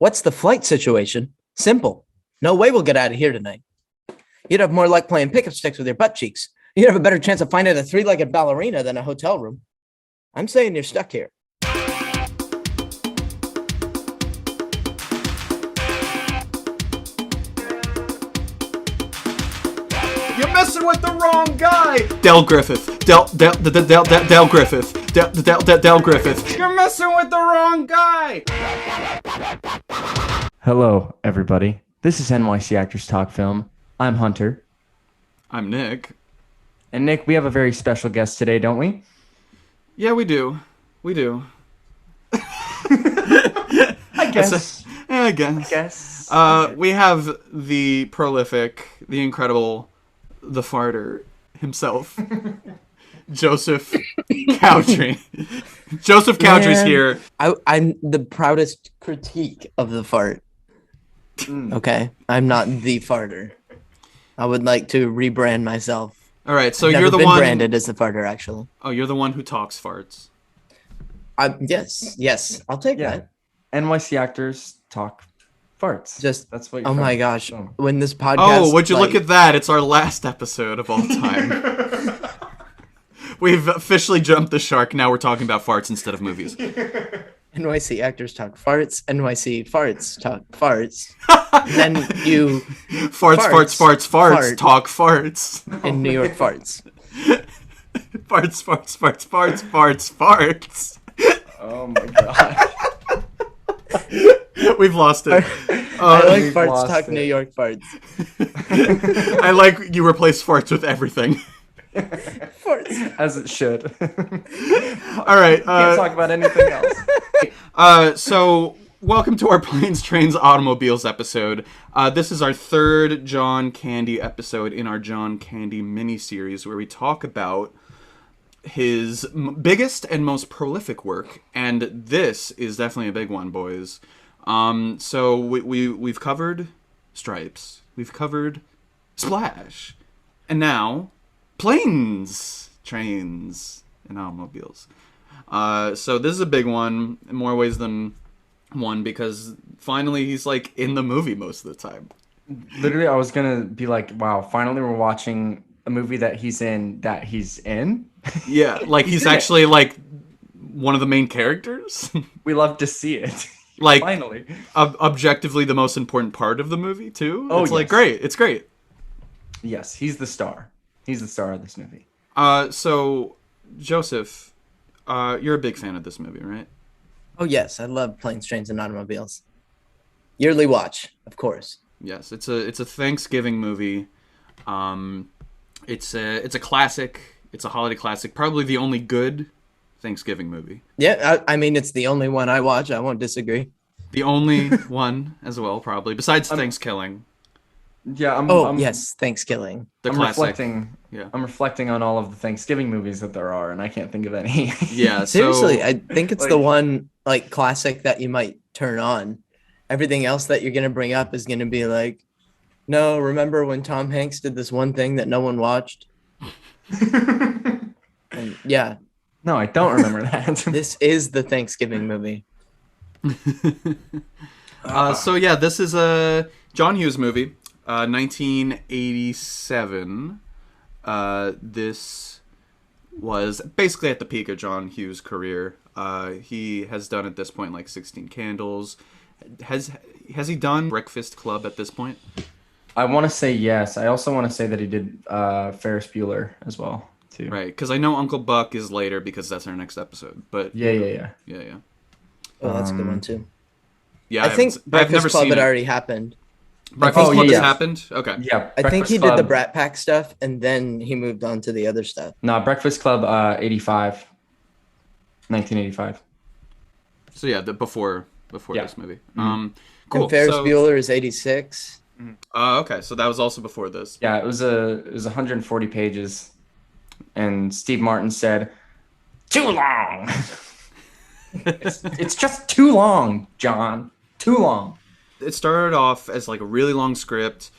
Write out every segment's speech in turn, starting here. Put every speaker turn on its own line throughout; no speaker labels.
What's the flight situation? Simple. No way we'll get out of here tonight. You'd have more luck playing pickup sticks with your butt cheeks. You'd have a better chance of finding a three-legged ballerina than a hotel room. I'm saying you're stuck here.
You're messing with the wrong guy! Del Griffith. Del Griffith. Del Griffith. You're messing with the wrong guy!
Hello, everybody. This is NYC Actors Talk Film. I'm Hunter.
I'm Nick.
And Nick, we have a very special guest today, don't we?
Yeah, we do. We do.
I guess.
I guess. We have the prolific, the incredible, the farter himself, Joseph Cowdrey. Joseph Cowdrey's here.
I'm the proudest critique of the fart. Okay, I'm not the farter. I would like to rebrand myself.
All right, so
I've
you're
never
the
been
one
branded as the farter, actually.
Oh, you're the one who talks farts.
Yes, I'll take that.
NYC Actors Talk Farts.
That's
what.
Oh my gosh! When this podcast.
Oh, would you look at that? It's our last episode of all time. We've officially jumped the shark. Now we're talking about farts instead of movies.
NYC Actors Talk Farts. NYC Farts Talk Farts. Then you
farts, talk farts.
In New York farts.
farts.
Oh my god.
We've lost it.
I like farts talk New York farts.
I like you replace farts with everything.
Farts.
As it should.
All right.
Can't talk about anything else.
So welcome to our Planes, Trains, Automobiles episode. This is our third John Candy episode in our John Candy mini-series where we talk about his biggest and most prolific work, and this is definitely a big one, boys. So we've covered Stripes, we've covered Splash, and now Planes, Trains, and Automobiles. So this is a big one in more ways than one because finally he's like in the movie most of the time.
Literally, I was gonna be like, "Wow, finally we're watching a movie that he's in."
Yeah, like he's actually like one of the main characters.
We love to see it.
Like
finally,
objectively the most important part of the movie too.
Oh,
it's like great. It's great.
Yes, he's the star. He's the star of this movie.
So Joseph, you're a big fan of this movie, right?
Oh yes, I love Planes, Trains, and Automobiles. Yearly watch, of course.
Yes, it's a Thanksgiving movie. It's a classic. It's a holiday classic. Probably the only good Thanksgiving movie.
Yeah, I mean, it's the only one I watch. I won't disagree.
The only one as well, probably. Besides Thanksgiving.
Yeah,
yes, Thanksgiving.
The
I'm
classic.
reflecting.
Yeah.
I'm reflecting on all of the Thanksgiving movies that there are, and I can't think of any.
Yeah,
seriously,
so,
I think it's the one like classic that you might turn on. Everything else that you're gonna bring up is gonna be like, no, remember when Tom Hanks did this one thing that no one watched? And yeah.
No, I don't remember that.
This is the Thanksgiving movie.
So yeah, this is a John Hughes movie, 1987. This was basically at the peak of John Hughes' career. He has done at this point like 16 Candles. Has he done Breakfast Club at this point?
I want to say yes. I also want to say that he did Ferris Bueller as well, too.
Right, because I know Uncle Buck is later because that's our next episode. But
Yeah.
Oh, that's a good one too.
Yeah,
I think Breakfast Club had already happened.
Breakfast Club
yes.
has happened? Okay.
Yeah.
I think he did the Brat Pack stuff, and then he moved on to the other stuff.
No, Breakfast Club 1985.
So yeah, before this movie. Cool.
And Ferris Bueller is 86.
Okay, so that was also before this.
Yeah, it was 140 pages, and Steve Martin said, "Too long. it's just too long, John. Too long."
It started off as like a really long script.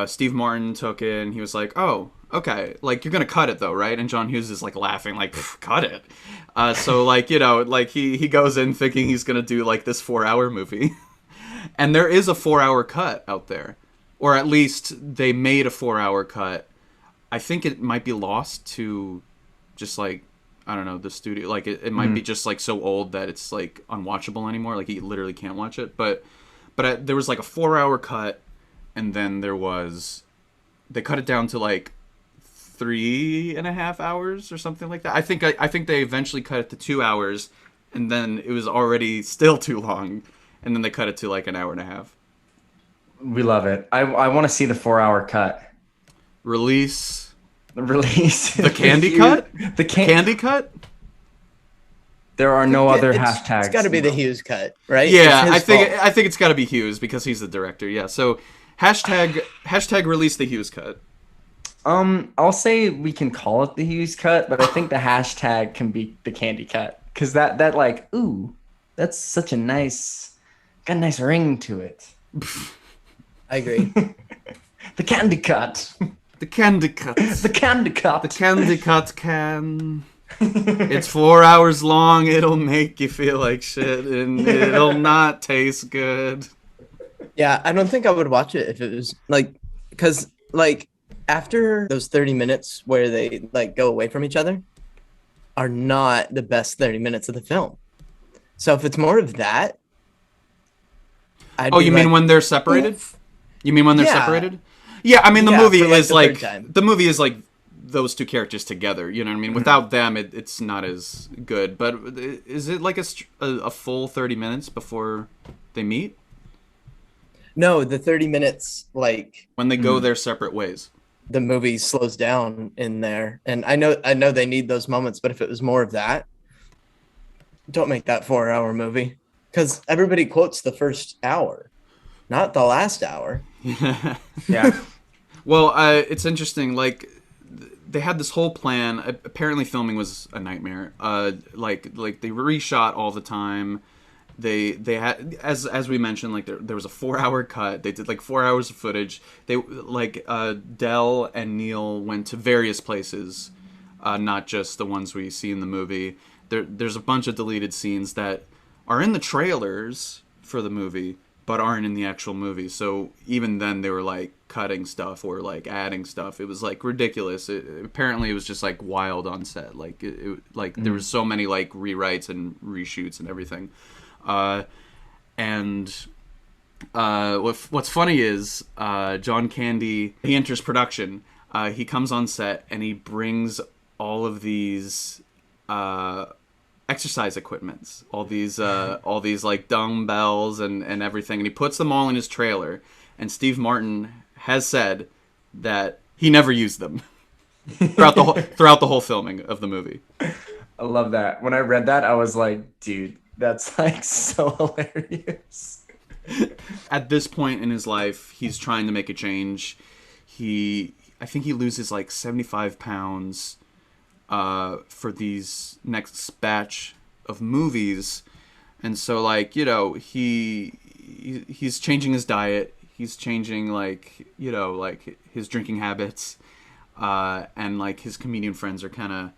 Steve Martin took it and he was like, "Oh, okay, like you're gonna cut it though, right?" And John Hughes is like laughing, like, "Cut it." So like, you know, like he goes in thinking he's gonna do like this 4-hour movie. And there is a 4-hour cut out there, or at least they made a 4-hour cut. I think it might be lost to just like, I don't know, the studio. Like it might be just like so old that it's like unwatchable anymore. Like you literally can't watch it. But there was like a 4-hour cut, and then they cut it down to like 3.5 hours or something like that. I think they eventually cut it to 2 hours, and then it was already still too long, and then they cut it to like an hour and a half.
We love it. I want to see the 4-hour cut.
Release
The
candy cut. The candy cut.
There are no other hashtags.
It's got to be the Hughes cut, right?
Yeah, I think it's got to be Hughes because he's the director. Yeah, so hashtag release the Hughes cut.
I'll say we can call it the Hughes cut, but I think the hashtag can be the candy cut, because that like, ooh, that's such a got a nice ring to it.
I agree.
The candy cut.
The candy cut.
The candy cut.
The candy cut can. It's 4 hours long. It'll make you feel like shit, and it'll not taste good.
Yeah, I don't think I would watch it if it was like, because like after those 30 minutes where they like go away from each other are not the best 30 minutes of the film. So if it's more of that,
you mean when they're separated?
Oof.
You mean when they're separated? Yeah, I mean the movie is like
the
movie is like those two characters together. You know what I mean? Without them, it's not as good. But is it like a full 30 minutes before they meet?
No, the 30 minutes like
when they go their separate ways.
The movie slows down in there, and I know they need those moments. But if it was more of that, don't make that 4-hour movie, because everybody quotes the first hour, not the last hour.
Yeah.
Well, it's interesting. Like, they had this whole plan. Apparently, filming was a nightmare. Like they reshot all the time. They had, as we mentioned, like there was a 4-hour cut. They did like 4 hours of footage. They like Del and Neil went to various places, not just the ones we see in the movie. There's a bunch of deleted scenes that are in the trailers for the movie, but aren't in the actual movie. So even then, they were like cutting stuff or like adding stuff. It was like ridiculous. Apparently, it was just like wild on set. Like there was so many like rewrites and reshoots and everything. What's funny is John Candy, he enters production. He comes on set and he brings all of these exercise equipments, all these like dumbbells and everything, and he puts them all in his trailer. And Steve Martin has said that he never used them throughout the whole filming of the movie.
I love that. When I read that, I was like, dude, that's like so hilarious.
At this point in his life, he's trying to make a change. I think he loses like 75 pounds for these next batch of movies. And so like, you know, he's changing his diet. He's changing like, you know, like his drinking habits. And like his comedian friends are kind of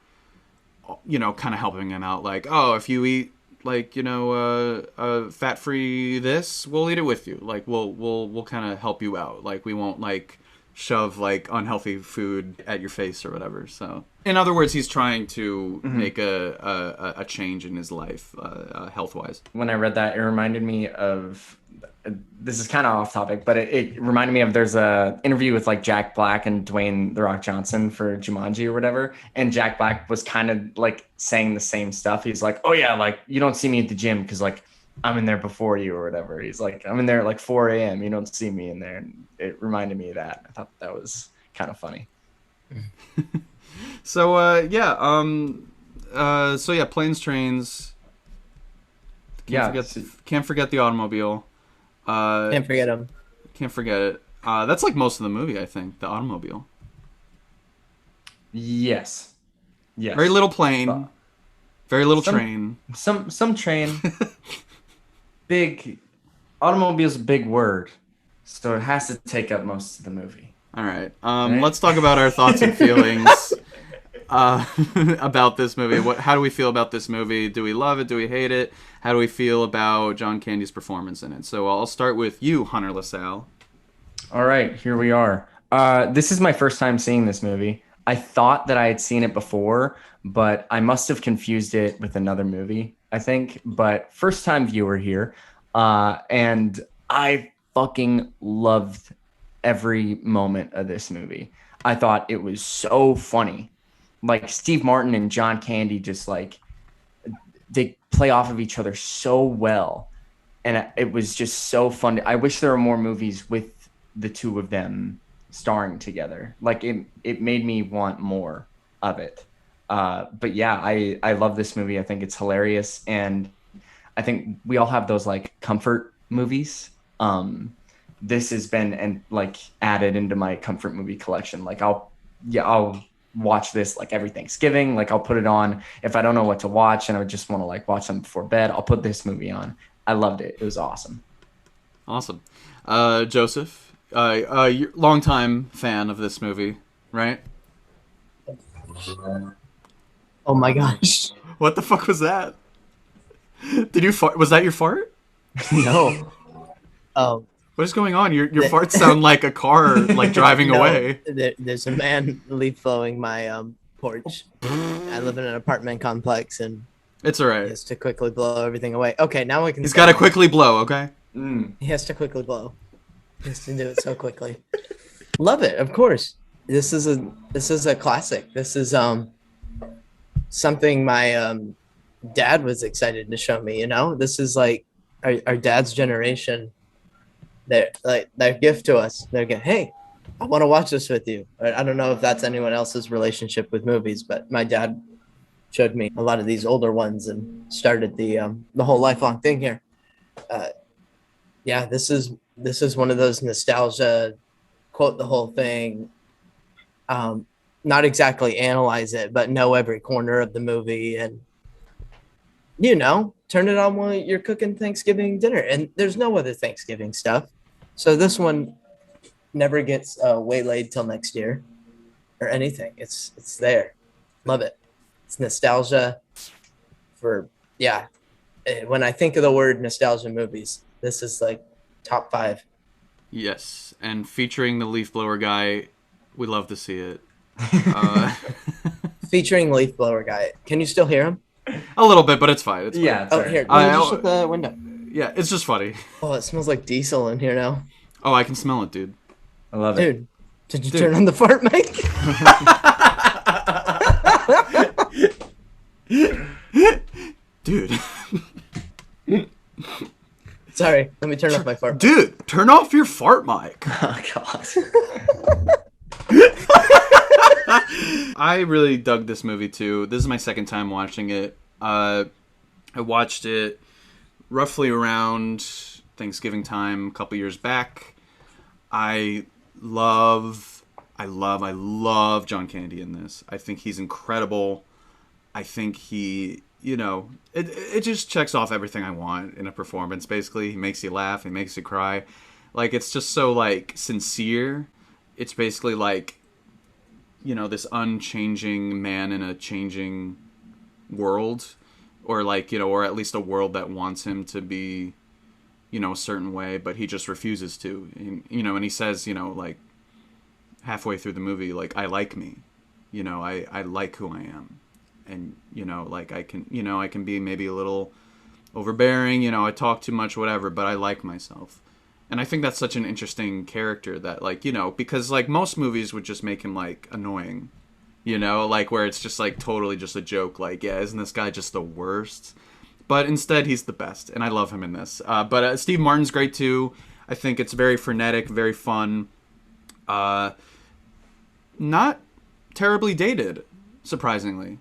helping him out. Like, oh, if you eat like, you know, fat-free this, we'll eat it with you. Like we'll kind of help you out. Like we won't like shove like unhealthy food at your face or whatever. So in other words, he's trying to make a change in his life, health-wise.
When I read that, it reminded me of, this is kind of off topic, but it reminded me of, there's a interview with like Jack Black and Dwayne The Rock Johnson for Jumanji or whatever. And Jack Black was kind of like saying the same stuff. He's like, oh yeah, like you don't see me at the gym because like I'm in there before you or whatever. He's like, I'm in there at like 4 a.m. You don't see me in there. And it reminded me of that. I thought that was kind of funny.
So, planes, trains. Can't forget the automobile.
Can't forget him.
Can't forget it. That's like most of the movie, I think. The automobile.
Yes.
Very little plane. Very little train.
Some train. Big. Automobile's a big word, so it has to take up most of the movie.
All right. Let's talk about our thoughts and feelings. about this movie. How do we feel about this movie? Do we love it? Do we hate it? How do we feel about John Candy's performance in it? So I'll start with you, Hunter LaSalle.
All right, here we are. This is my first time seeing this movie. I thought that I had seen it before, but I must have confused it with another movie, I think. But first time viewer here. And I fucking loved every moment of this movie. I thought it was so funny. Like Steve Martin and John Candy just like they play off of each other so well. And it was just so fun. I wish there were more movies with the two of them starring together. Like it made me want more of it. But yeah, I love this movie. I think it's hilarious. And I think we all have those like comfort movies. This has been and like added into my comfort movie collection. Like I'll watch this like every Thanksgiving. Like I'll put it on if I don't know what to watch and I just want to like watch them before bed. I'll put this movie on. I loved it. It was awesome.
Awesome. Joseph, you're longtime fan of this movie, right?
Oh my gosh.
What the fuck was that? Did you fart? Was that your fart?
No. Oh.
What is going on? Your farts sound like a car like driving
No,
away.
there's a man leaf blowing my porch. I live in an apartment complex and
It's all
he
right.
has to quickly blow everything away. Okay, now we can.
He's got to quickly blow, okay?
He has to quickly blow. He has to do it so quickly. Love it, of course. This is a classic. This is something my dad was excited to show me. You know, this is like our dad's generation. They're like their gift to us. They're going, hey, I want to watch this with you. I don't know if that's anyone else's relationship with movies, but my dad showed me a lot of these older ones and started the whole lifelong thing here. Yeah, this is one of those nostalgia, quote the whole thing, not exactly analyze it, but know every corner of the movie and, you know, turn it on while you're cooking Thanksgiving dinner. And there's no other Thanksgiving stuff. So this one never gets waylaid till next year or anything. It's there. Love it. It's nostalgia for, yeah. When I think of the word nostalgia movies, this is like top 5.
Yes, and featuring the leaf blower guy, we love to see it.
Featuring leaf blower guy. Can you still hear him?
A little bit, but it's fine. It's fine.
Yeah.
Oh,
Sorry.
here. Let me just shut the window.
Yeah, it's just funny.
Oh, it smells like diesel in here now.
Oh, I can smell it, dude.
I love it.
Dude, did you turn on the fart mic?
Dude.
Sorry, let me turn off my fart mic.
Dude, turn off your fart mic.
Oh god.
I really dug this movie too. This is my second time watching it. I watched it roughly around Thanksgiving time a couple years back. I love John Candy in this. I think he's incredible. I think he, you know, it just checks off everything I want in a performance, basically. He makes you laugh, he makes you cry. Like, it's just so, like, sincere. It's basically like, you know, this unchanging man in a changing world. Or, like, you know, or at least a world that wants him to be, you know, a certain way, but he just refuses to. And, you know, and he says, you know, like, halfway through the movie, like, I like me. You know, I like who I am. And, you know, like, I can be maybe a little overbearing, you know, I talk too much, whatever, but I like myself. And I think that's such an interesting character that, like, you know, because, like, most movies would just make him, like, annoying, you know, like, where it's just, like, totally just a joke, like, yeah, isn't this guy just the worst? But instead, he's the best, and I love him in this. But Steve Martin's great, too. I think it's very frenetic, very fun. Not terribly dated, surprisingly.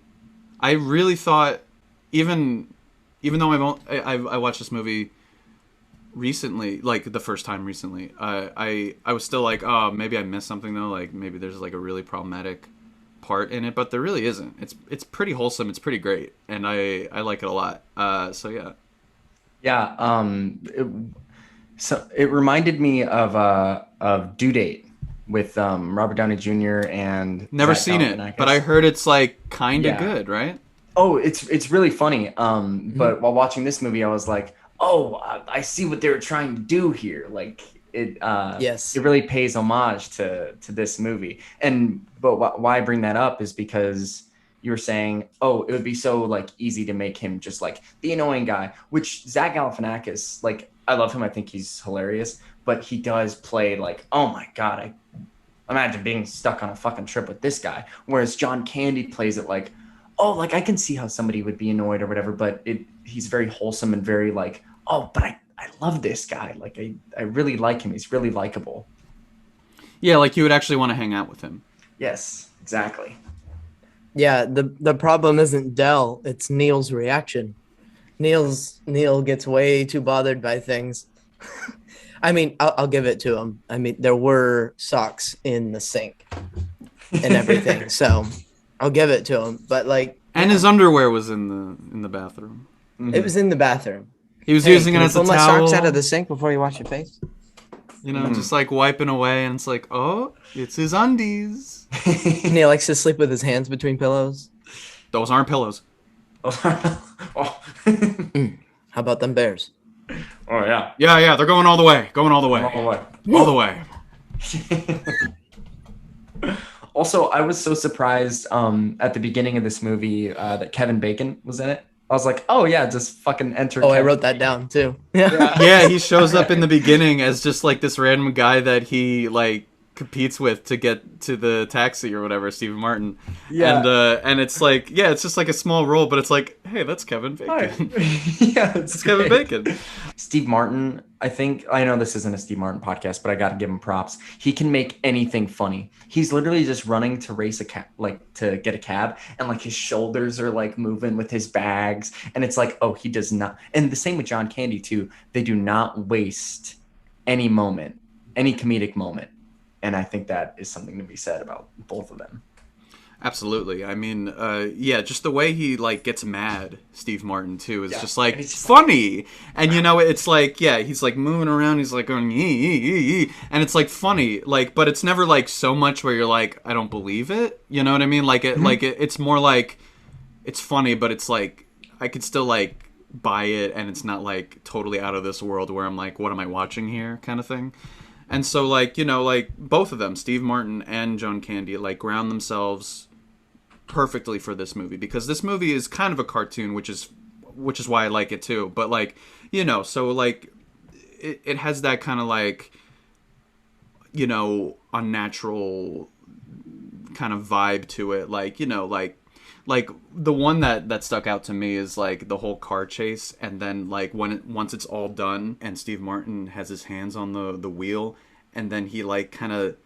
I really thought, even though I watched this movie recently, like the first time recently, I was still like, oh, maybe I missed something though. Like maybe there's like a really problematic part in it, but there really isn't. It's pretty wholesome. It's pretty great, and I like it a lot. So yeah.
Yeah. So it reminded me of Due Date, with Robert Downey Jr. and
Never
Zach
seen it,
Galifianakis.
but I heard it's like kind of
Yeah.
good, right?
Oh, it's really funny. But while watching this movie, I was like, oh, I see what they were trying to do here. Like
Yes.
it really pays homage to this movie. But why I bring that up is because you were saying, oh, it would be so like easy to make him just like the annoying guy, which Zach Galifianakis, like I love him. I think he's hilarious, but he does play like, oh my God, I imagine being stuck on a fucking trip with this guy. Whereas John Candy plays it like, oh, like I can see how somebody would be annoyed or whatever, but he's very wholesome and very like, oh, but I love this guy. Like I really like him. He's really likable.
Yeah, like you would actually want to hang out with him.
Yes, exactly.
Yeah, the problem isn't Dell, it's Neil's reaction. Neil gets way too bothered by things. I mean, I'll give it to him. I mean, there were socks in the sink and everything, so I'll give it to him. But like,
And his underwear was in the bathroom.
it was in the bathroom.
He was
Hey,
using it
can you
as a
pull my
towel.
socks out of the sink before you wash your face?
You know, just like wiping away, and it's like, oh, it's his undies.
Neil likes to sleep with his hands between pillows.
Those aren't pillows.
Oh.
How about them bears?
Oh yeah.
Yeah, they're going all the way. Going all the way.
Oh, what?
All the way.
Also, I was so surprised at the beginning of this movie that Kevin Bacon was in it. I was like, oh yeah, just fucking enter.
Oh, I
Kevin
wrote that down too. Yeah.
Yeah, he shows up in the beginning as just like this random guy that he like competes with to get to the taxi or whatever, Stephen Martin.
Yeah.
And it's like, yeah, it's just like a small role, but it's like, hey, that's Kevin Bacon.
Yeah,
It's Kevin Bacon.
Steve Martin, I know this isn't a Steve Martin podcast, but I got to give him props. He can make anything funny. He's literally just running to race a cab, like to get a cab, and like his shoulders are like moving with his bags, and it's like, oh, he does not. And the same with John Candy too. They do not waste any moment, any comedic moment, and I think that is something to be said about both of them.
Absolutely. I mean, yeah, just the way he like gets mad, Steve Martin too, is just like
and he's just
funny. And you know, it's like, yeah, he's like moving around, he's like going ee, and it's like funny, like, but it's never like so much where you're like, I don't believe it. You know what I mean? Like it's more like it's funny, but it's like I could still like buy it, and it's not like totally out of this world where I'm like, what am I watching here, kind of thing. And so like, you know, like both of them, Steve Martin and John Candy, like ground themselves perfectly for this movie, because this movie is kind of a cartoon, which is why I like it too. But like, you know, so like it has that kind of like, you know, unnatural kind of vibe to it. Like, you know, like the one that stuck out to me is like the whole car chase, and then like once it's all done and Steve Martin has his hands on the wheel, and then he like kind of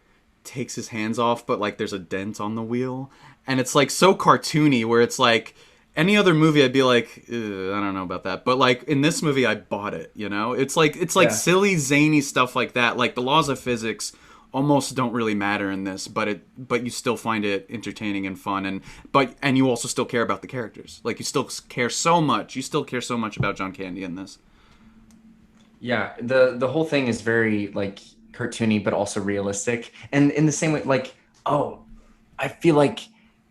takes his hands off, but like there's a dent on the wheel, and it's like so cartoony, where it's like any other movie I'd be like, I don't know about that, but like in this movie I bought it. You know, it's like
Yeah.
silly zany stuff like that. Like the laws of physics almost don't really matter in this, but you still find it entertaining and fun, and you also still care about the characters. Like you still care so much about John Candy in this.
Yeah, the whole thing is very like cartoony, but also realistic. And in the same way, like, oh, I feel like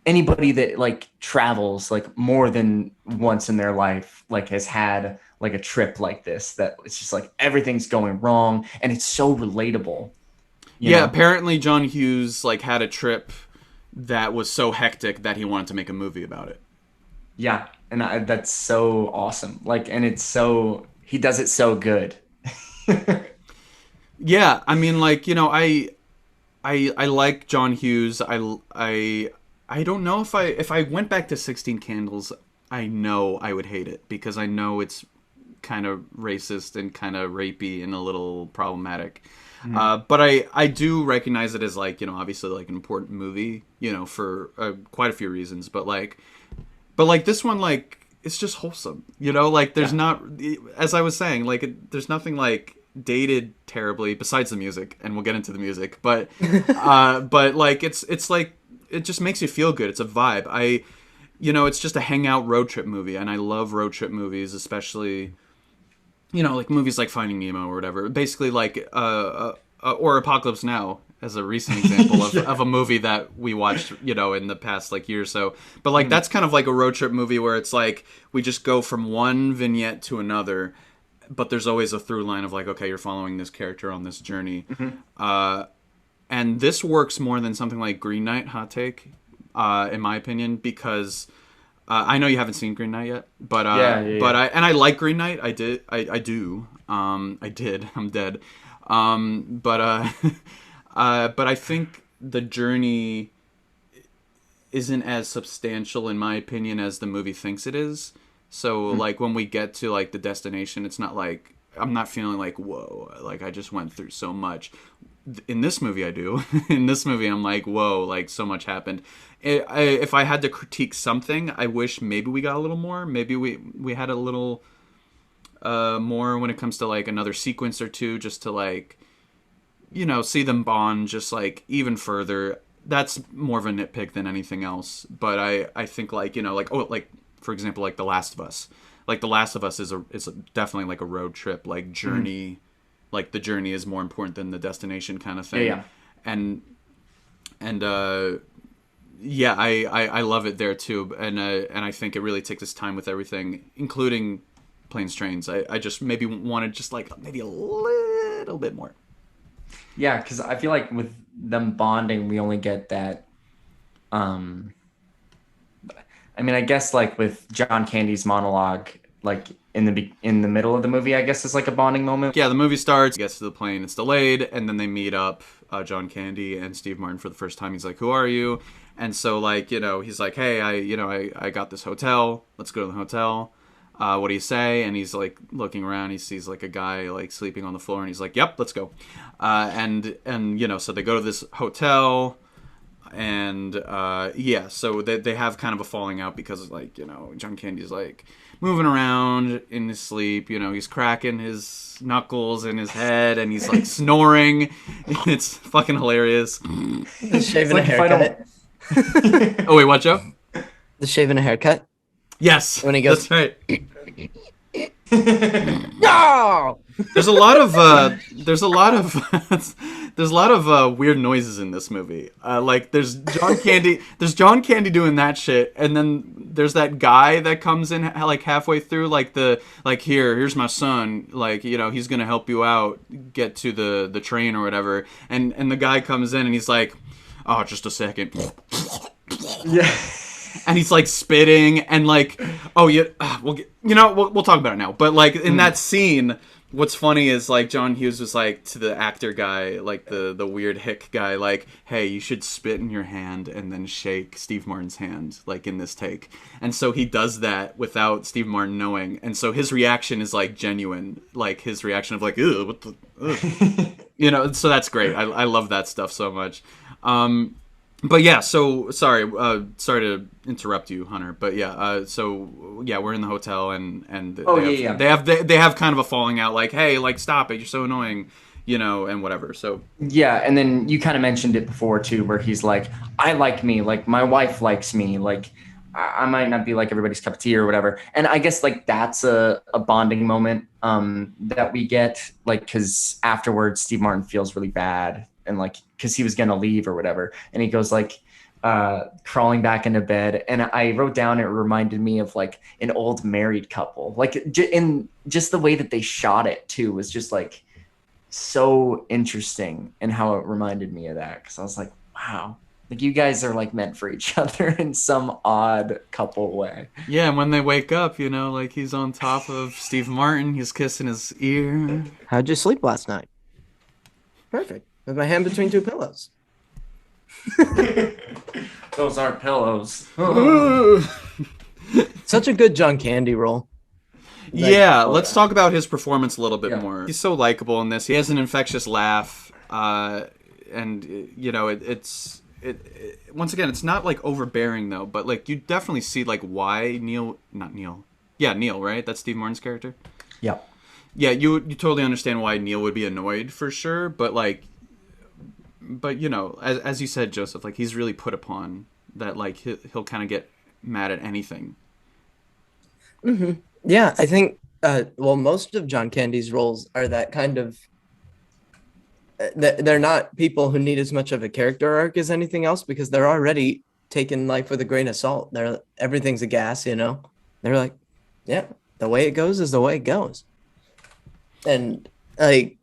anybody that like travels like more than once in their life, like has had like a trip like this, that it's just like everything's going wrong, and it's so relatable. You
Yeah,
know?
apparently John Hughes like had a trip that was so hectic that he wanted to make a movie about it.
Yeah, and that's so awesome. Like, and it's so he does it so good.
Yeah, I mean, like, you know, I like John Hughes. I don't know if I went back to 16 Candles, I know I would hate it, because I know it's kind of racist and kind of rapey and a little problematic. But I do recognize it as like, you know, obviously like an important movie, you know, for quite a few reasons. But like this one, like, it's just wholesome, you know, like there's not, as I was saying, like there's nothing like dated terribly besides the music, and we'll get into the music. But like it's like it just makes you feel good. It's a vibe. You know, it's just a hangout road trip movie, and I love road trip movies, especially, you know, like movies like Finding Nemo or whatever. Basically, like or Apocalypse Now, a recent example of a movie that we watched, you know, in the past like year or so. But like that's kind of like a road trip movie where it's like we just go from one vignette to another, but there's always a through line of like, okay, you're following this character on this journey. And this works more than something like Green Knight, hot take, in my opinion, because I know you haven't seen Green Knight yet, but but I like Green Knight. I did. I do. I did. I'm dead. But I think the journey isn't as substantial, in my opinion, as the movie thinks it is. So like when we get to like the destination, it's not like I'm not feeling like, whoa, like I just went through so much. In this movie, I do. In this movie, I'm like, whoa, like so much happened. If I had to critique something, I wish maybe we got a little more. Maybe we had a little more when it comes to like another sequence or two, just to like, you know, see them bond just like even further. That's more of a nitpick than anything else. But I think like, you know, like, oh, like for example, like The Last of Us. Like The Last of Us is definitely like a road trip, like journey. Like the journey is more important than the destination kind of thing.
Yeah.
And yeah, I love it there too. And I think it really takes its time with everything, including planes, trains. I just maybe wanted just like maybe a little bit more.
Yeah, because I feel like with them bonding, we only get that. I mean, I guess like with John Candy's monologue, like in the middle of the movie, I guess is like a bonding moment.
Yeah, the movie starts, gets to the plane, it's delayed, and then they meet up, John Candy and Steve Martin for the first time. He's like, "Who are you?" And so like, you know, he's like, "Hey, I got this hotel. Let's go to the hotel. What do you say?" And he's like looking around. He sees like a guy like sleeping on the floor, and he's like, "Yep, let's go." And you know, so they go to this hotel. And yeah, so they have kind of a falling out because like, you know, John Candy's like moving around in his sleep, you know, he's cracking his knuckles in his head and he's like snoring. It's fucking hilarious.
The shaving a haircut.
Oh wait, what, Joe?
The shaving a haircut.
Yes,
When he goes,
that's right.
no!
There's a lot of weird noises in this movie. Like there's John Candy doing that shit, and then there's that guy that comes in like halfway through, like here's my son, like, you know, he's gonna help you out, get to the train or whatever, and the guy comes in and he's like, "Oh, just a second."
Yeah.
And he's like spitting and like, oh yeah, we'll talk about it now. But like in that scene, what's funny is like John Hughes was like to the actor guy, like the weird hick guy, like, "Hey, you should spit in your hand and then shake Steve Martin's hand, like in this take." And so he does that without Steve Martin knowing, and so his reaction is like genuine, like his reaction of like, "Ew, what the," you know. So that's great. I love that stuff so much. But yeah, so sorry to interrupt you, Hunter. But yeah, so yeah, we're in the hotel and they have kind of a falling out, like, "Hey, like stop it, you're so annoying," you know, and whatever. So
yeah, and then you kind of mentioned it before too, where he's like, "I like me, like my wife likes me, like I might not be like everybody's cup of tea or whatever." And I guess like that's a bonding moment that we get, like, because afterwards Steve Martin feels really bad. And like, because he was gonna leave or whatever, and he goes like crawling back into bed, and I wrote down it reminded me of like an old married couple, like in just the way that they shot it too was just like so interesting, and how it reminded me of that, because I was like, wow, like you guys are like meant for each other in some odd couple way.
Yeah, and when they wake up, you know, like he's on top of Steve Martin, he's kissing his ear.
How'd you sleep last night? Perfect. With my hand between two pillows.
Those aren't pillows.
Such a good John Candy role.
Yeah, let's talk about his performance a little bit more. He's so likable in this. He has an infectious laugh, and you know, it's once again, it's not like overbearing though, but like you definitely see like why Neil, right? That's Steve Martin's character.
Yeah.
Yeah, you totally understand why Neil would be annoyed for sure, but you know, as you said, Joseph, like he's really put upon that, like he'll kind of get mad at anything.
Mm-hmm. Yeah, I think well, most of John Candy's roles are that kind of they're not people who need as much of a character arc as anything else because they're already taking life with a grain of salt. They're everything's a gas, you know. They're like, yeah, the way it goes is the way it goes, and like,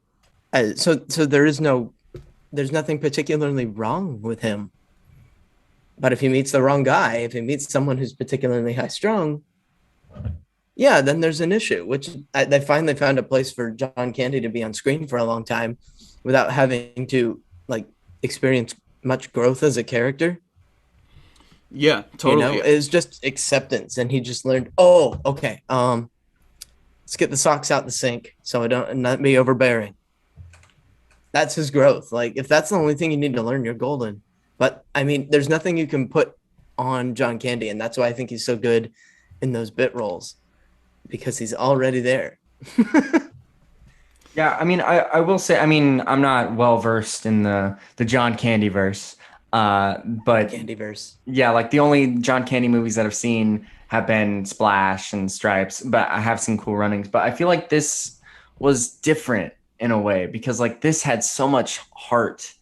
so there's nothing particularly wrong with him. But if he meets the wrong guy, if he meets someone who's particularly high strung, yeah, then there's an issue. Which they finally found a place for John Candy to be on screen for a long time, without having to like experience much growth as a character.
Yeah, totally.
You know, it's just acceptance, and he just learned. Oh, okay. Let's get the socks out the sink so I don't not be overbearing. That's his growth. Like if that's the only thing you need to learn, you're golden. But I mean, there's nothing you can put on John Candy, and that's why I think he's so good in those bit roles because he's already there.
Yeah, I mean, I will say, I mean, I'm not well versed in the John Candy verse, but
Candyverse.
yeah, like the only John Candy movies that I've seen have been Splash and Stripes, but I have seen Cool Runnings. But I feel like this was different in a way because like this had so much heart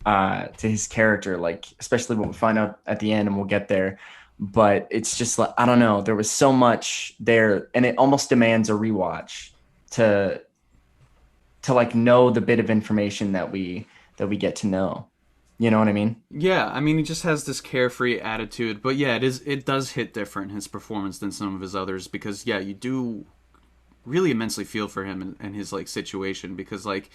to his character, like especially what we find out at the end, and we'll get there. But it's just like I don't know, there was so much there, and it almost demands a rewatch to like know the bit of information that we get to know. You know what I mean?
Yeah, I mean, he just has this carefree attitude, but yeah, it does hit different, his performance, than some of his others, because yeah, you do really immensely feel for him and his like situation, because like,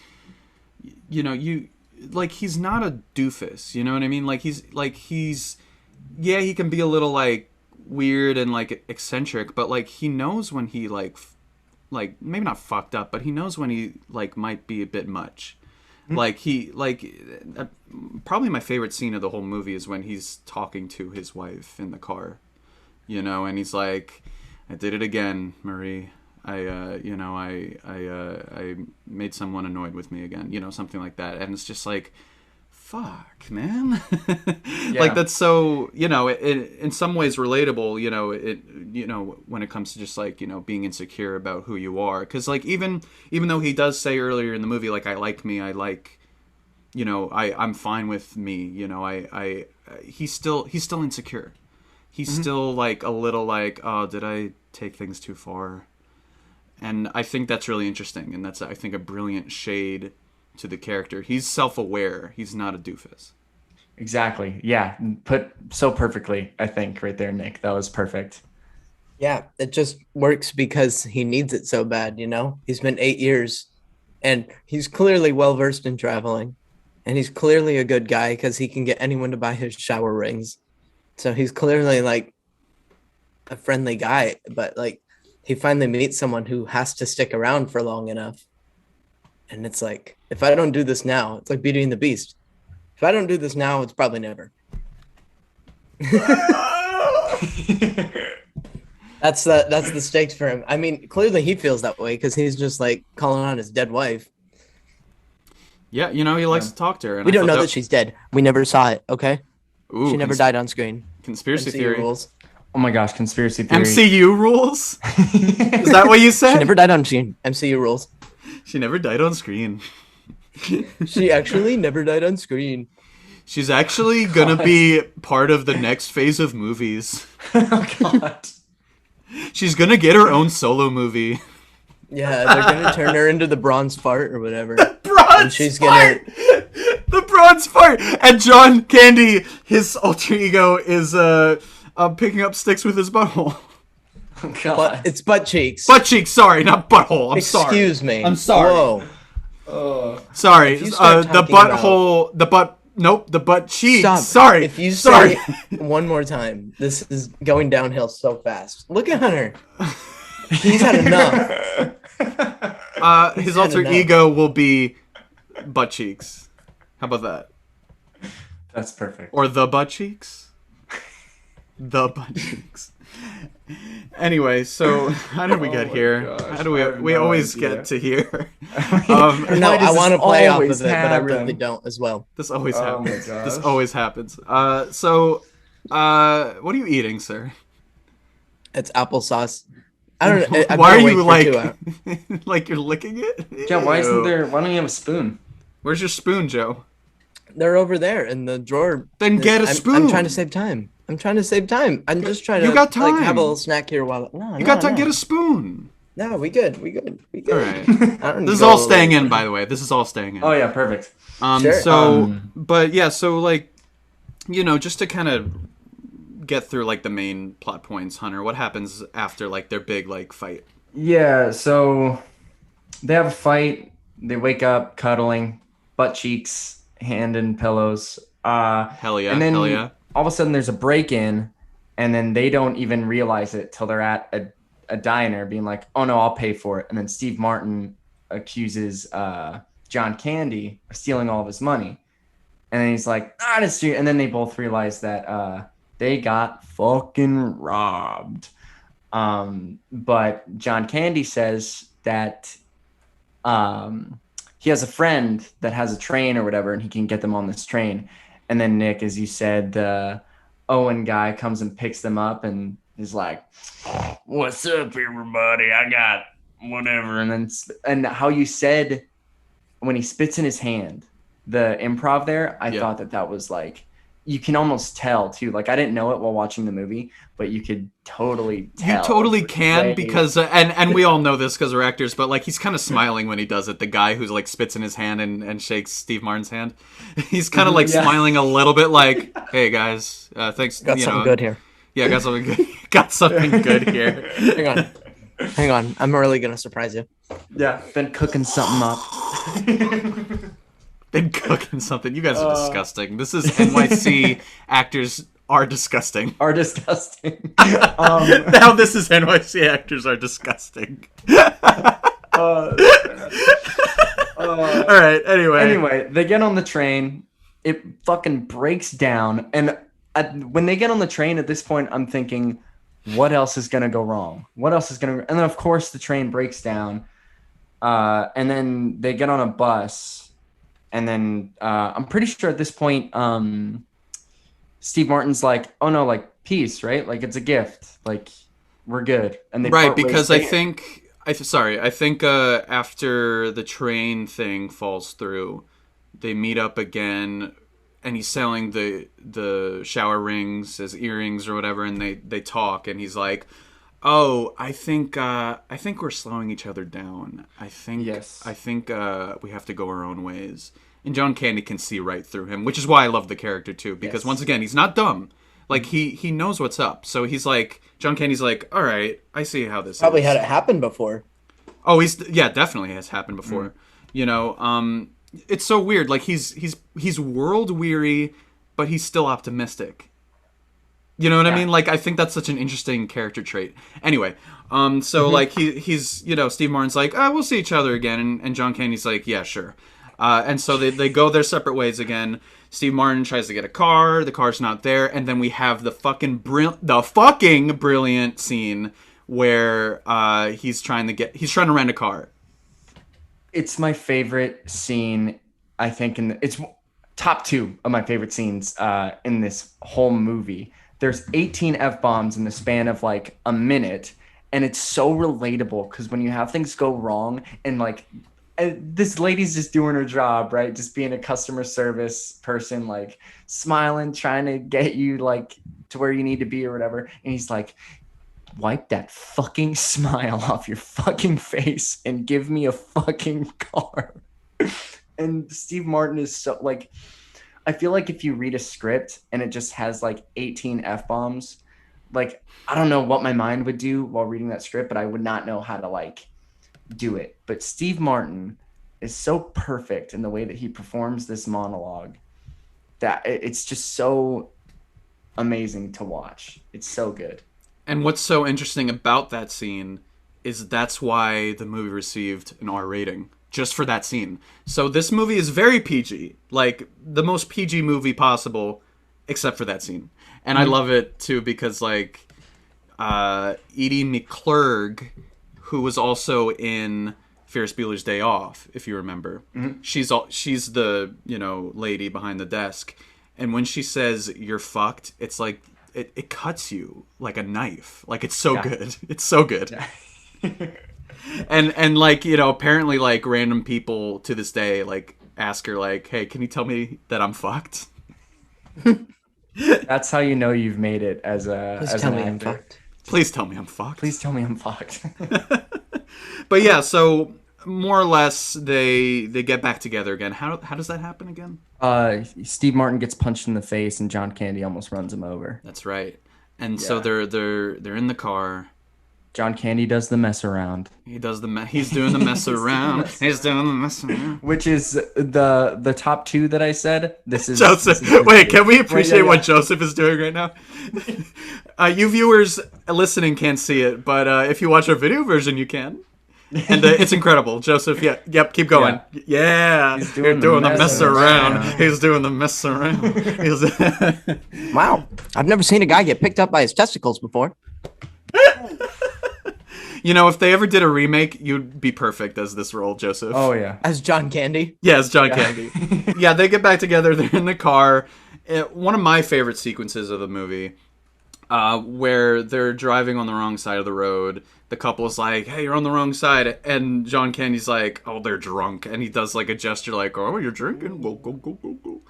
you know, he's not a doofus, you know what I mean? He's yeah, he can be a little like weird and like eccentric, but like he knows when he like maybe not fucked up, but he knows when he like might be a bit much. Like probably my favorite scene of the whole movie is when he's talking to his wife in the car, you know, and he's like, "I did it again, Marie. I made someone annoyed with me again," you know, something like that. And it's just like, fuck, man.
Yeah.
Like that's so, you know, in some ways relatable, you know, when it comes to just like, you know, being insecure about who you are, because like even though he does say earlier in the movie like I like me, I like, you know, I'm fine with me, you know, he's still insecure. He's still like a little like, oh, did I take things too far? And I think that's really interesting, and that's, I think, a brilliant shade to the character. He's self-aware. He's not a doofus.
Exactly. Yeah. Put so perfectly, I think, right there, Nick. That was perfect.
Yeah, it just works because he needs it so bad, you know? He's been 8 years and he's clearly well versed in traveling. And he's clearly a good guy because he can get anyone to buy his shower rings. So he's clearly like a friendly guy, but like he finally meets someone who has to stick around for long enough. And it's like, if I don't do this now, it's like Beauty and the Beast. If I don't do this now, it's probably never. That's the stakes for him. I mean, clearly he feels that way because he's just like calling on his dead wife.
Yeah, you know, he likes to talk to her. And
We don't know that she's dead. We never saw it, okay?
Ooh,
She never died on screen.
Conspiracy
MCU
theory.
rules.
Oh my gosh, conspiracy theory.
MCU rules? Is that what you said?
She never died on screen. MCU rules.
She never died on screen.
She actually never died on screen.
She's actually gonna be part of the next phase of movies.
Oh god.
She's gonna get her own solo movie.
Yeah, they're gonna turn her into the bronze fart or whatever.
Bronze
she's
fart! The bronze fart! And John Candy, his alter ego, is picking up sticks with his butthole.
Oh god.
But it's butt cheeks.
Butt cheeks, sorry, not butthole. I'm sorry.
Excuse me.
I'm sorry.
Whoa.
Sorry.
If you start
The
talking
butthole, the butt cheeks.
Stop.
Sorry.
If you
sorry.
say one more time, this is going downhill so fast. Look at Hunter. He's had enough.
His alter ego will be butt cheeks. How about that?
That's perfect.
Or the butt cheeks? The butt cheeks. Anyway, so how did we get here?
gosh,
How do
I have
we
no
always
idea.
get to here?
No,
Why does
I want to
this
play off of
always
it, but I
happen?
really don't as well.
This always
Oh my
happens. This
gosh.
always happens. So what are you eating, sir?
It's applesauce. I don't know.
Why are you like like you're licking it?
Yeah, why
Ew.
isn't there? Why don't you have a spoon?
Where's your spoon, Joe?
They're over there in the drawer.
Then get a
I'm
spoon.
trying to save time. I'm just trying to
You got
like have a
time.
little snack here while
You got to get a spoon.
No, we good.
All right.
I don't need
This
to
is
go
all
all the
staying
way.
in, by the way. This is all staying in.
Oh yeah, perfect.
Sure.
So, but yeah, so like, just to kind of get through like the main plot points, Hunter, what happens after like their big like fight?
Yeah, so they have a fight. They wake up cuddling, butt cheeks, hand in pillows.
Hell yeah,
And then
hell yeah.
all of a sudden there's a break-in, and then they don't even realize it till they're at a diner being like, oh no, I'll pay for it. And then Steve Martin accuses John Candy of stealing all of his money. And then he's like, honestly, and then they both realize that they got fucking robbed. But John Candy says that he has a friend that has a train or whatever, and he can get them on this train. And then Nick, as you said, the Owen guy comes and picks them up and is like, "What's up, everybody? I got whatever." And how you said when he spits in his hand, the improv there, I thought that was like, you can almost tell too. Like I didn't know it while watching the movie, but you could totally tell.
You totally can because and we all know this because we're actors, but like he's kind of smiling when he does it. The guy who's like spits in his hand and shakes Steve Martin's hand, he's kind of like smiling a little bit, like, "Hey guys, thanks."
Got something good here.
Yeah, got something good. Got something good here.
Hang on. I'm really gonna surprise you.
Yeah, been cooking something up.
Been cooking something. You guys are disgusting. This is NYC actors are disgusting.
Are disgusting.
Now this is NYC actors are disgusting. All right.
Anyway, they get on the train. It fucking breaks down, and when they get on the train, at this point, I'm thinking, what else is gonna go wrong? What else is gonna? And then of course the train breaks down, and then they get on a bus. And then I'm pretty sure at this point, Steve Martin's like, "Oh no, like peace, right? Like it's a gift. Like we're good." And they
right because I think after the train thing falls through, they meet up again, and he's selling the shower rings as earrings or whatever, and they talk, and he's like, "Oh, I think we're slowing each other down. I think we have to go our own ways." And John Candy can see right through him, which is why I love the character too, because once again, he's not dumb. Like he knows what's up. So he's like, John Candy's like, "All right, I see how this
Probably
is."
had it happen before.
Oh, definitely has happened before. It's so weird. Like he's world weary, but he's still optimistic. You know what I mean? Like, I think that's such an interesting character trait. Anyway, like he's Steve Martin's like, "Oh, we'll see each other again," and John Candy's like, "Yeah, sure." And so they go their separate ways again. Steve Martin tries to get a car. The car's not there, and then we have the fucking brilliant scene where he's trying to rent a car.
It's my favorite scene, I think, it's top 2 of my favorite scenes in this whole movie. There's 18 F-bombs in the span of like a minute, and it's so relatable because when you have things go wrong and like this lady's just doing her job, right? Just being a customer service person, like smiling, trying to get you like to where you need to be or whatever. And he's like, "Wipe that fucking smile off your fucking face and give me a fucking car." And Steve Martin is so like, I feel like if you read a script and it just has like 18 F-bombs, like, I don't know what my mind would do while reading that script, but I would not know how to like do it. But Steve Martin is so perfect in the way that he performs this monologue that it's just so amazing to watch. It's so good.
And what's so interesting about that scene is that's why the movie received an R rating. Just for that scene. So this movie is very PG. Like, the most PG movie possible, except for that scene. And I love it, too, because, like, Edie McClurg, who was also in Ferris Bueller's Day Off, if you remember. She's the, lady behind the desk. And when she says, "You're fucked," it's like, it cuts you like a knife. Like, it's so good. It's so good. Yeah. And like, apparently, like, random people to this day, like, ask her like, "Hey, can you tell me that I'm fucked?"
That's how you know you've made it as
Please
as
tell
an
me I'm
actor.
fucked.
Please tell me I'm fucked.
Please tell me I'm fucked.
But yeah, so more or less they get back together again. How does that happen again?
Steve Martin gets punched in the face, and John Candy almost runs him over.
That's right. And so
Yeah.
they're in the car.
John Candy does the mess around,
He's doing the mess around. He's doing the mess around.
which is the top two that I said. This is
Joseph,
this is
wait, can we appreciate
yeah.
what Joseph is doing right now? You viewers listening can't see it, but if you watch our video version, you can. And it's incredible. Joseph, yep, keep going. Yeah.
He's
You're
doing
doing
the
the
mess
mess around.
around.
He's doing the mess around.
Wow. I've never seen a guy get picked up by his testicles before.
You know, if they ever did a remake, you'd be perfect as this role, Joseph.
Oh yeah.
As John Candy.
Yes, John Candy. Yeah, they get back together. They're in the car. One of my favorite sequences of the movie, where they're driving on the wrong side of the road. The couple's like, "Hey, you're on the wrong side," and John Candy's like, "Oh, they're drunk," and he does like a gesture, like, "Oh, you're drinking, go, go, go, go, go."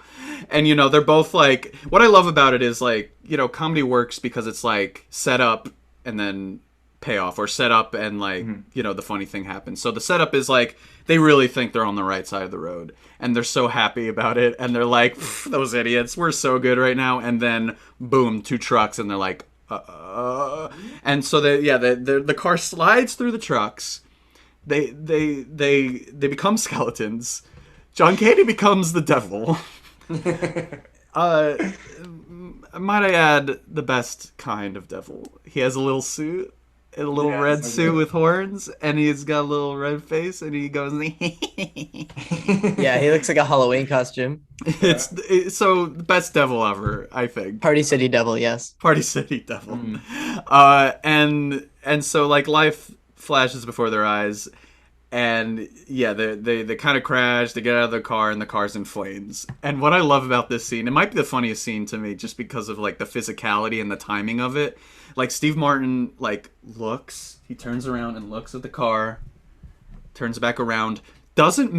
And you know, they're both like. What I love about it is like, you know, comedy works because it's like set up and then payoff, or set up and like you know the funny thing happens. So the setup is like they really think they're on the right side of the road and they're so happy about it and they're like, those idiots, we're so good right now. And then boom, two trucks and they're like and so the car slides through the trucks. They become skeletons. John Candy becomes the devil. Might I add, the best kind of devil. He has a little suit, a little red suit with horns, and he's got a little red face, and he goes,
Yeah, he looks like a Halloween costume.
So the best devil ever, I think.
Party City Devil, yes.
Party City Devil. And so like life flashes before their eyes, and yeah, they kind of crash. They get out of the car, and the car's in flames. And what I love about this scene, it might be the funniest scene to me, just because of like the physicality and the timing of it. Like Steve Martin, like looks, he turns around and looks at the car, turns back around, doesn't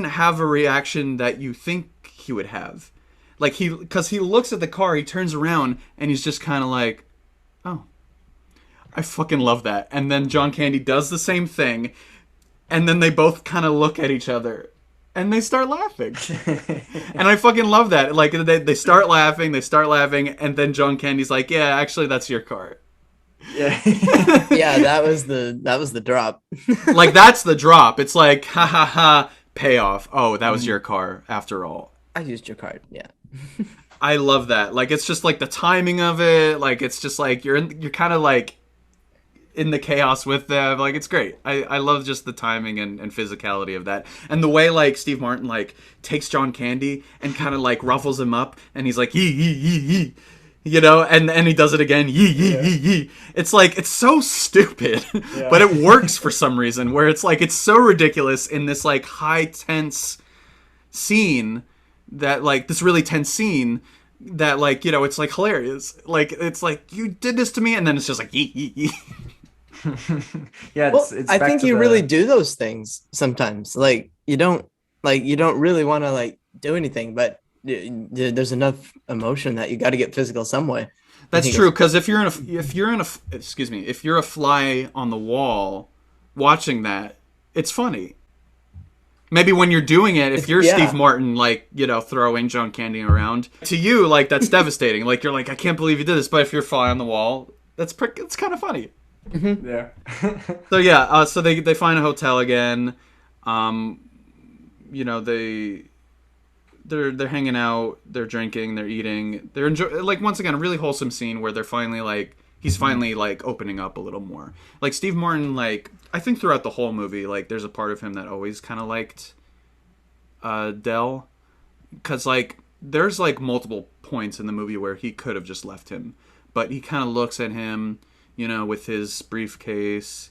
have a reaction that you think he would have. Like because he looks at the car, he turns around and he's just kind of like, oh. I fucking love that. And then John Candy does the same thing, and then they both kind of look at each other, and they start laughing. And I fucking love that. Like, they start laughing, and then John Candy's like, yeah, actually, that's your car.
Yeah.
Yeah, that was the drop.
Like, that's the drop. It's like, ha ha ha, payoff. Oh, that was your car, after all.
I used your card, yeah.
I love that. Like, it's just like the timing of it. Like, it's just like you're kind of like in the chaos with them. Like, it's great. I love just the timing and physicality of that, and the way like Steve Martin like takes John Candy and kind of like ruffles him up, and he's like yee yee yee yee, you know, and he does it again, yee yee yee yee. It's like, it's so stupid, but it works for some reason, where it's like it's so ridiculous in this like high tense scene, that like this really tense scene, that like, you know, it's like hilarious. Like, it's like, you did this to me, and then it's just like yee yee yee.
Yeah,
Well,
it's
I
back
think
to
you
the-
really do those things sometimes. Like you don't really want to like do anything, but there's enough emotion that you got to get physical some way.
That's true, because if you're a fly on the wall watching that, it's funny. Maybe when you're doing it, if you're Steve Martin, like, you know, throwing John Candy around, to you, like, that's devastating. Like, you're like, I can't believe you did this. But if you're a fly on the wall, it's kind of funny.
Yeah.
So yeah, so they find a hotel again. You know, they're hanging out, they're drinking, they're eating, they're like, once again, a really wholesome scene where they're finally like, he's finally like opening up a little more. Like Steve Martin, like, I think throughout the whole movie, like, there's a part of him that always kind of liked Dell, because like there's like multiple points in the movie where he could have just left him, but he kind of looks at him, you know, with his briefcase,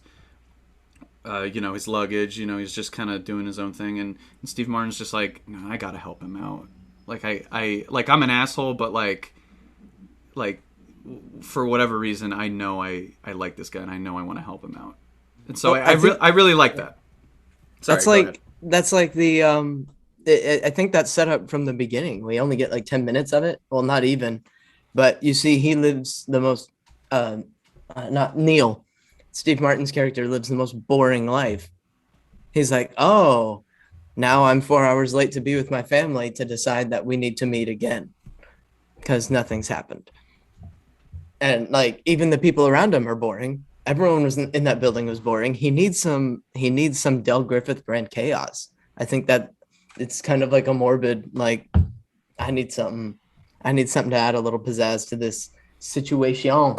you know, his luggage, you know, he's just kind of doing his own thing, and Steve Martin's just like, no, I gotta help him out. Like, I like, I'm an asshole, but like for whatever reason, I know I like this guy, and I know I want to help him out, and so I really like that. Sorry,
That's like that's like the I think that's set up from the beginning. We only get like 10 minutes of it. Well, not even. But you see he lives the most uh, not Neil. Steve Martin's character lives the most boring life. He's like, "Oh, now I'm 4 hours late to be with my family to decide that we need to meet again because nothing's happened." And like even the people around him are boring. Everyone was in that building was boring. He needs some Del Griffith brand chaos. I think that it's kind of like a morbid like I need something I need something to add a little pizzazz to this situation.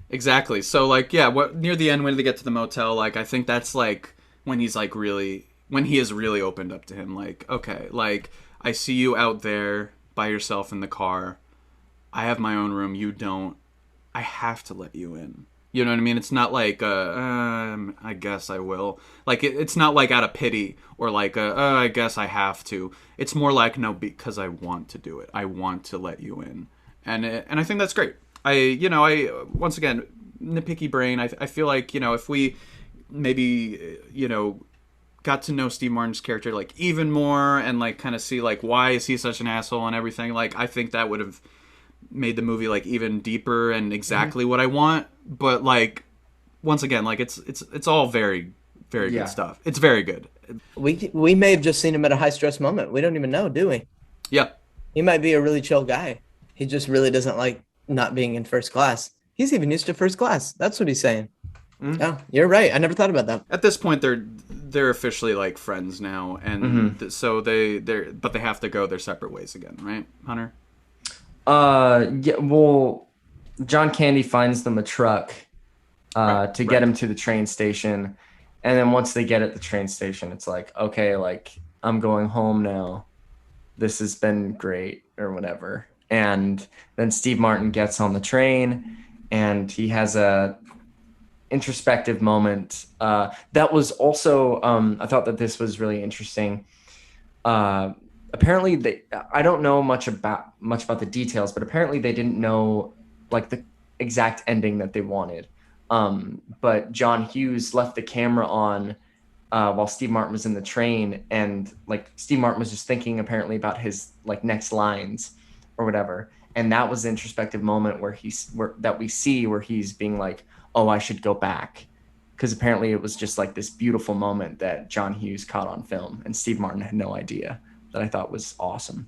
Exactly. So like, yeah, what near the end when they get to the motel, like I think that's like when he's like really when he has really opened up to him. Like, okay, like I see you out there by yourself in the car. I have my own room. You don't. I have to let you in. You know what I mean? It's not like, I guess I will. Like, it's not like out of pity or like, I guess I have to. It's more like, no, because I want to do it. I want to let you in. And I think that's great. Once again, nitpicky brain. I feel like, if we maybe, got to know Steve Martin's character like even more and like kind of see like why is he such an asshole and everything, like I think that would have made the movie like even deeper and exactly what I want. But like once again, like it's all very very
Yeah.
good stuff. It's very good.
We may have just seen him at a high stress moment. We don't even know, do we?
Yeah.
He might be a really chill guy. He just really doesn't like not being in first class. He's even used to first class. That's what he's saying. Oh, you're right. I never thought about that.
At this point, they're officially like friends now, and so but they have to go their separate ways again, right, Hunter?
Yeah, well, John Candy finds them a truck to get him to the train station. And then once they get at the train station, it's like, okay, like I'm going home now. This has been great or whatever. And then Steve Martin gets on the train and he has a introspective moment. That was also, I thought that this was really interesting. Apparently I don't know much about the details, but apparently they didn't know like the exact ending that they wanted. But John Hughes left the camera on while Steve Martin was in the train, and like Steve Martin was just thinking apparently about his like next lines or whatever. And that was the introspective moment where we see where he's being like, oh, I should go back. Because apparently it was just like this beautiful moment that John Hughes caught on film and Steve Martin had no idea, that I thought was awesome.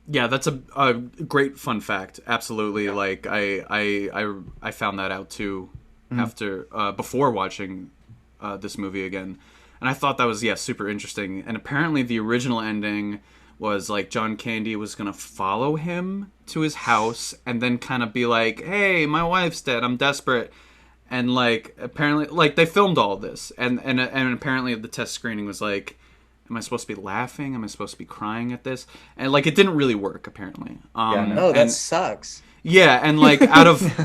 Yeah, that's a great fun fact. Absolutely. Like I found that out too after before watching this movie again, and I thought that was super interesting. And apparently the original ending was like John Candy was gonna follow him to his house and then kind of be like, "Hey, my wife's dead. I'm desperate." And like apparently, like they filmed all of this, and apparently the test screening was like, am I supposed to be laughing? Am I supposed to be crying at this? And like it didn't really work apparently.
Oh, that sucks.
Yeah, and like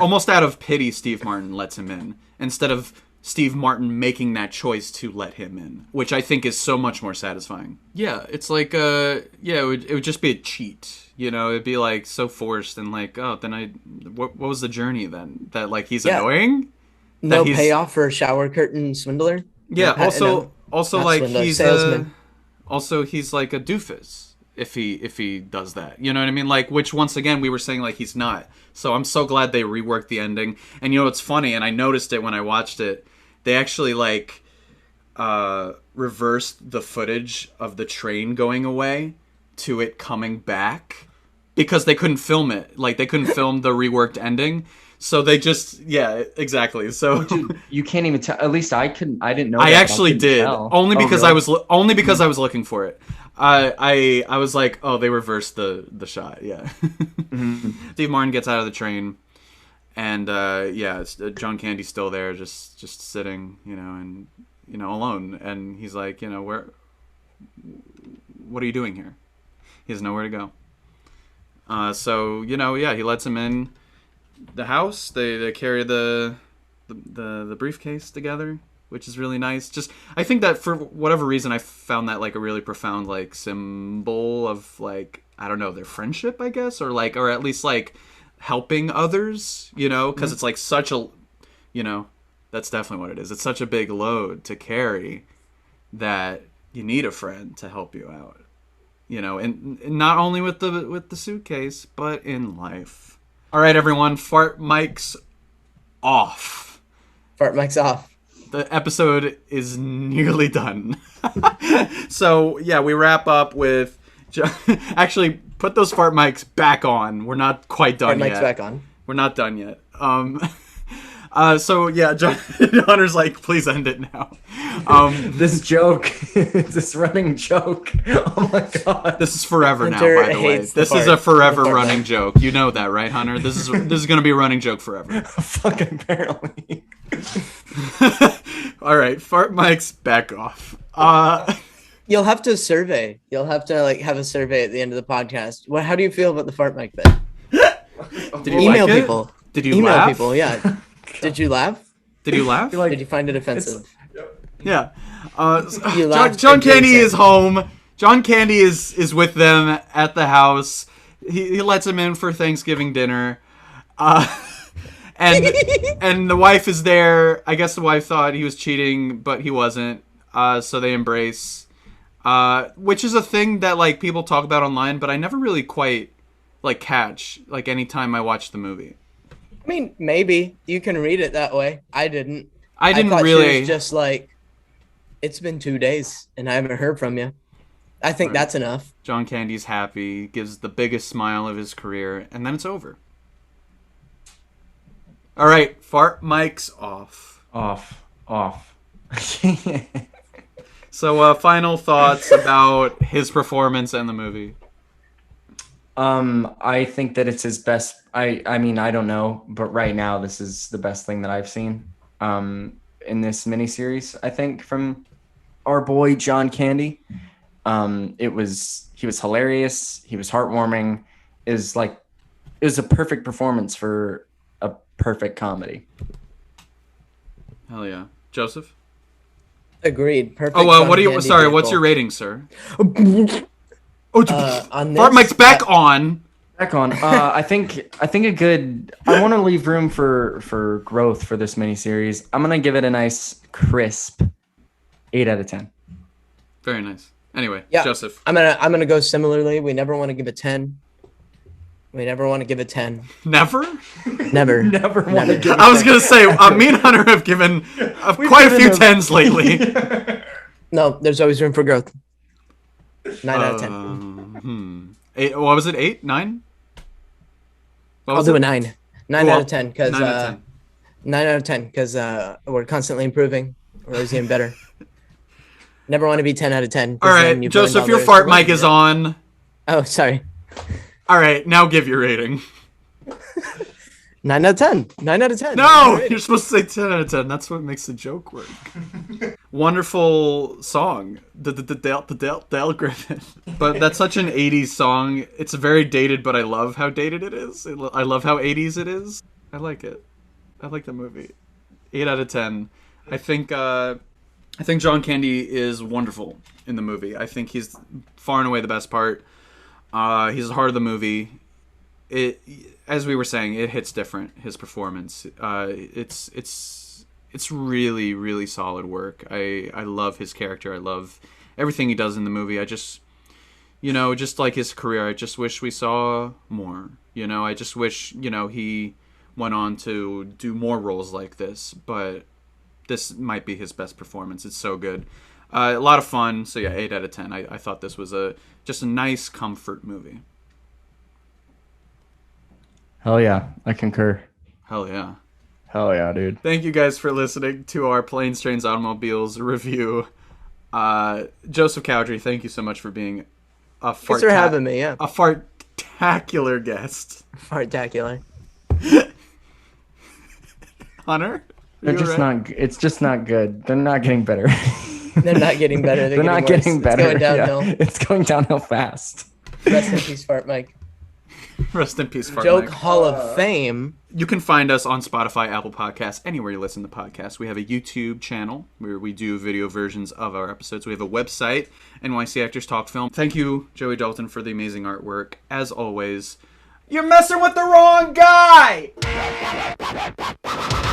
almost out of pity, Steve Martin lets him in instead of Steve Martin making that choice to let him in, which I think is so much more satisfying. Yeah, it's like it would just be a cheat. It'd be like so forced and like, oh, then what was the journey then? That like he's annoying?
No payoff for a shower curtain swindler.
Yeah. Also, like
swindler,
he's
salesman.
he's like a doofus if he does that. You know what I mean? Like, which once again we were saying like he's not. So I'm so glad they reworked the ending. And it's funny, and I noticed it when I watched it. They actually like reversed the footage of the train going away to it coming back because they couldn't film it. Like they couldn't film the reworked ending. So they just exactly. So
Dude, you can't even tell. At least I couldn't. I didn't know.
I
that,
actually
couldn't
did
tell.
only because
really?
I was looking for it. I was like, oh, they reversed the shot. Yeah. Steve Martin gets out of the train, and John Candy's still there, just sitting, and alone. And he's like, what are you doing here? He has nowhere to go. So he lets him in the house. They carry the briefcase together, which is really nice. Just I think that for whatever reason I found that like a really profound like symbol of like, I don't know, their friendship, I guess, or at least like helping others, because it's like such a that's definitely what it is. It's such a big load to carry that you need a friend to help you out. You know, and not only with the suitcase, but in life. All right, everyone, fart mics off.
Fart mics off.
The episode is nearly done. So, yeah, we wrap up with... Actually, put those fart mics back on. We're not quite done yet.
Fart mics back on.
We're not done yet. So, yeah, Hunter's like, please end it now.
This joke, this running joke. Oh, my God.
This is forever now,
Hunter
by the way.
hates the
This is
fart.
a forever
The fart
running
mic.
joke. You know that, right, Hunter? This is going to be a running joke forever.
Fucking apparently.
All right, fart mics back off.
You'll have to survey. You'll have to like have a survey at the end of the podcast. How do you feel about the fart mic bit?
Did you
Email
like it?
people.
Did you
Email
laugh?
people. Yeah. Did you laugh?
Did you laugh?
Did you find it offensive?
Yeah.
You laughed
John
at
Candy
Jason.
is home. John Candy is with them at the house. He lets him in for Thanksgiving dinner. And the wife is there. I guess the wife thought he was cheating, but he wasn't. So they embrace. Which is a thing that like people talk about online, but I never really quite like catch like anytime I watch the movie.
I mean, maybe you can read it that way. I didn't.
I didn't
thought
really.
She was just like, it's been 2 days and I haven't heard from you. I think
Right.
that's enough.
John Candy's happy, gives the biggest smile of his career, and then it's over. All right, fart mics off.
Off.
So, final thoughts about his performance and the movie.
I think that it's his best. I mean, I don't know, but right now this is the best thing that I've seen in this miniseries. I think from our boy John Candy. He was hilarious. He was heartwarming. It was a perfect performance for a perfect comedy.
Hell yeah. Joseph?
Agreed. Perfect.
Oh,
John
what do you...
Candy
Sorry, what's
vehicle.
your rating, sir?
On
Fart
this,
mic's back on!
Back on. I think a good. I want to leave room for growth for this miniseries. I'm gonna give it a nice crisp 8 out of 10.
Very nice. Anyway,
Yeah.
Joseph.
I'm gonna go similarly. We never want to give a 10. We never want to give a 10.
Never?
Never.
Never want to give.
I was going to say, me and Hunter have given quite a few
given him-
10s lately.
No, there's always room for growth. 9 out of 10.
8, what was it? 8? 9?
I'll do a 9. 9 out of 10 because
9 out of 10.
9 out of 10 because we're constantly improving. We're always getting better. Never want to be 10 out of 10. 'cause
All
then
right,
you've
Joseph,
learned all
your
there is
fart
to learn.
mic is on.
Oh, sorry.
All right, now give your rating.
9 out of 10. 9 out of 10.
No, you're supposed to say 10 out of 10. That's what makes the joke work. Wonderful song, the Dale Griffin. But that's such an 80s song. It's very dated, but I love how dated it is. I love how 80s it is. I like it. I like the movie. 8 out of 10. I think John Candy is wonderful in the movie. I think he's far and away the best part. He's the heart of the movie. It, as we were saying, it hits different. His performance, it's really, really solid work. I love his character. I love everything he does in the movie. I just, just like his career, I just wish we saw more. I just wish, he went on to do more roles like this. But this might be his best performance. It's so good. A lot of fun. So yeah, 8 out of 10. I thought this was just a nice comfort movie.
Hell yeah, I concur.
Hell yeah.
Hell yeah, dude.
Thank you guys for listening to our Planes, Trains, Automobiles review. Joseph Cowdrey, thank you so much for being a
Thanks for having me. Yeah.
a fartacular guest.
Fartacular.
Hunter?
They're
You
just
alright?
not. It's just not good. They're not getting better.
They're not getting better.
They're not
worse.
getting better.
It's going downhill.
Yeah. It's going downhill fast.
Rest in peace, Fart Mike.
Rest in peace, Fart
Joke
Mike.
Hall of Fame.
You can find us on Spotify, Apple Podcasts, anywhere you listen to podcasts. We have a YouTube channel where we do video versions of our episodes. We have a website, NYC Actors Talk Film. Thank you, Joey Dalton, for the amazing artwork. As always, you're messing with the wrong guy!